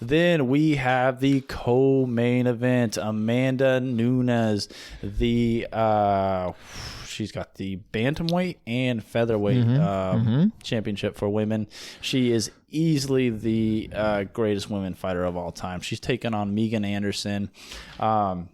Then we have the co-main event. Amanda Nunes, she's got the bantamweight and featherweight championship for women. She is easily the greatest women fighter of all time. She's taken on Megan Anderson. Nunes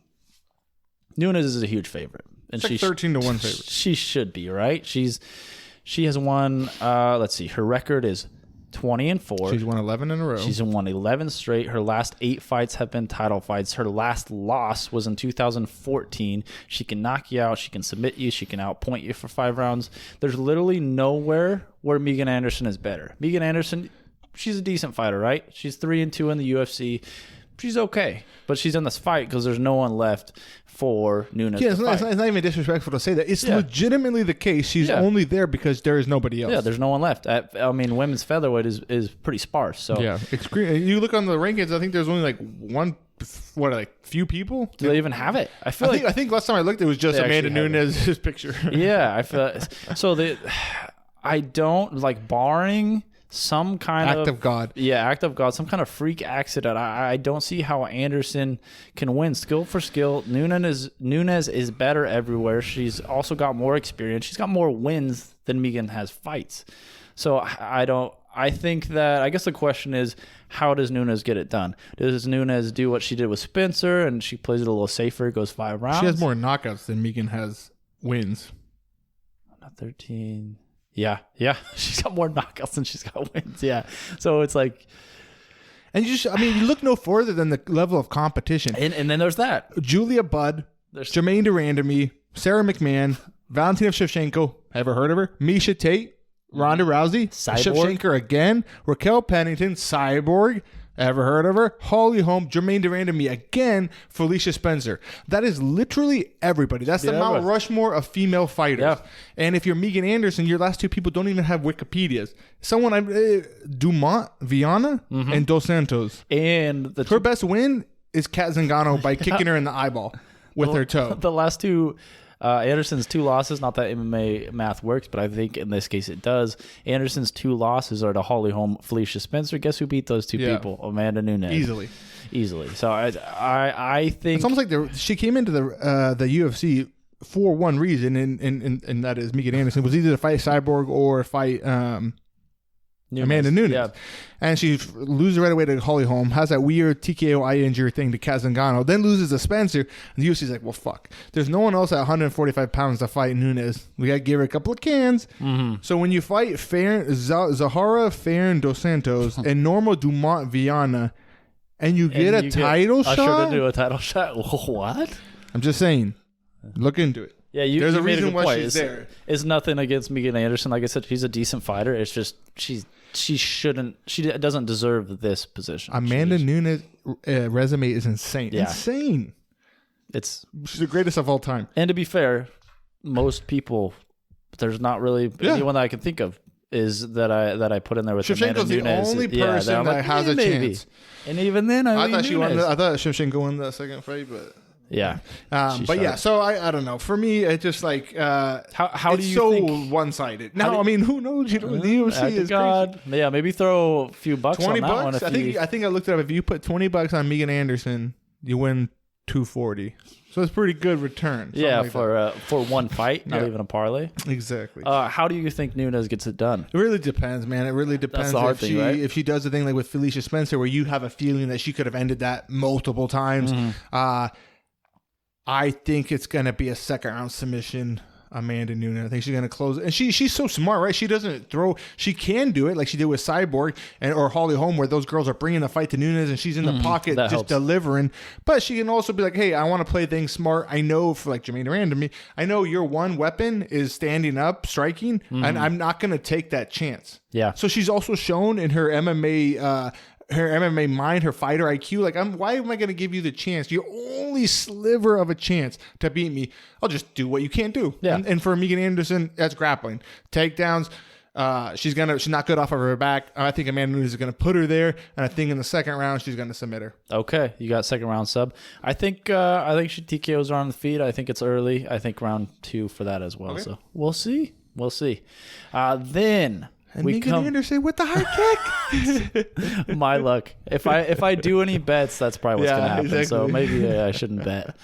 is a huge favorite. And it's like 13 to 1 favorite. She should be, right? She has won, let's see, her record is 20-4. She's won 11 in a row. She's won 11 straight. Her last 8 fights have been title fights. Her last loss was in 2014. She can knock you out. She can submit you. She can outpoint you for 5 rounds. There's literally nowhere where Megan Anderson is better. Megan Anderson, she's a decent fighter, right? She's 3-2 in the UFC. She's okay, but she's in this fight because there's no one left for Nunes. Yeah, it's not even disrespectful to say that. It's legitimately the case. She's only there because there is nobody else. Yeah, there's no one left. Women's featherweight is pretty sparse. So yeah, you look on the rankings. I think there's only few people. Do they even have it? I think last time I looked, it was just Amanda Nunes' picture. Yeah, I feel so. I don't like barring some kind act of God. Yeah, act of God. Some kind of freak accident. I don't see how Anderson can win. Skill for skill, Nunes is better everywhere. She's also got more experience. She's got more wins than Megan has fights. So I think that, I guess the question is, how does Nunes get it done? Does Nunes do what she did with Spencer and she plays it a little safer, goes 5 rounds? She has more knockouts than Megan has wins. Not 13. Yeah. She's got more knockouts than she's got wins. Yeah. So it's like, and you look no further than the level of competition. And then there's that. Julia Budd, Jermaine Durandamy, Sarah McMahon, Valentina Shevchenko. Ever heard of her? Misha Tate, Ronda Rousey, Shevchenko again, Raquel Pennington, Cyborg. Ever heard of her? Holly Holm, Jermaine Durandamy again, Felicia Spencer. That is literally everybody. That's the Mount Rushmore of female fighters. Yeah. And if you're Megan Anderson, your last 2 people don't even have Wikipedias. Dumont, Viana, and Dos Santos. And her best win is Kat Zingano by kicking her in the eyeball with her toe. The last 2... Anderson's 2 losses, not that MMA math works, but I think in this case it does. Anderson's 2 losses are to Holly Holm, Felicia Spencer. Guess who beat those 2 people? Amanda Nunes. Easily. So I think it's almost like she came into the UFC for one reason, and that is Megan Anderson was either to fight Cyborg or fight Amanda Nunes. Yeah. And she loses right away to Holly Holm, has that weird TKO eye injury thing to Kat Zingano, then loses to Spencer. And the UFC's like, well, fuck. There's no one else at 145 pounds to fight Nunes. We got to give her a couple of cans. So when you fight Zahara Farron Dos Santos and Norma Dumont Viana, and you get a title shot? Usher to do a title shot? What? I'm just saying. Look into it. Yeah, there's a reason why she's there. It's nothing against Megan Anderson. Like I said, she's a decent fighter. It's just she doesn't deserve this position. Amanda Nunes' resume is insane. Yeah. Insane. She's the greatest of all time. And to be fair, most people, there's not really anyone that I can think of is that I put in there with Amanda Nunes. Shevchenko's the only person that has a chance. And even then, I thought Shevchenko won the second fight, but. Yeah, so I don't know. For me, it's just like how do you so think one-sided? Now, who knows? The UFC is crazy. Yeah, maybe throw a few bucks. $20 on that one. I think I looked it up. If you put $20 on Megan Anderson, you win $240. So it's pretty good return. Yeah, like for one fight, not even a parlay. Exactly. How do you think Nunes gets it done? It really depends, man. It really depends. That's the hard thing, right? If she does the thing like with Felicia Spencer, where you have a feeling that she could have ended that multiple times. I think it's going to be a second round submission, Amanda Nunes. I think she's going to close it. And she's so smart, right? She doesn't throw. She can do it like she did with Cyborg or Holly Holm, where those girls are bringing the fight to Nunes and she's in the pocket just helps. Delivering. But she can also be like, hey, I want to play things smart. I know for like Jermaine Durandamy, I know your one weapon is standing up, striking, and I'm not going to take that chance. Yeah. So she's also shown in her MMA mind, her fighter IQ, like, why am I going to give you the chance? Your only sliver of a chance to beat me. I'll just do what you can't do. Yeah. And for Megan Anderson, that's grappling. Takedowns. She's not good off of her back. I think Amanda Nunes is going to put her there, and I think in the second round she's going to submit her. Okay, you got second round sub. I think she TKOs her on the feet. I think it's early. I think round 2 for that as well. Okay. So we'll see. Then And Megan Anderson with the high kick. My luck. If I do any bets, that's probably what's gonna happen. Exactly. So maybe I shouldn't bet.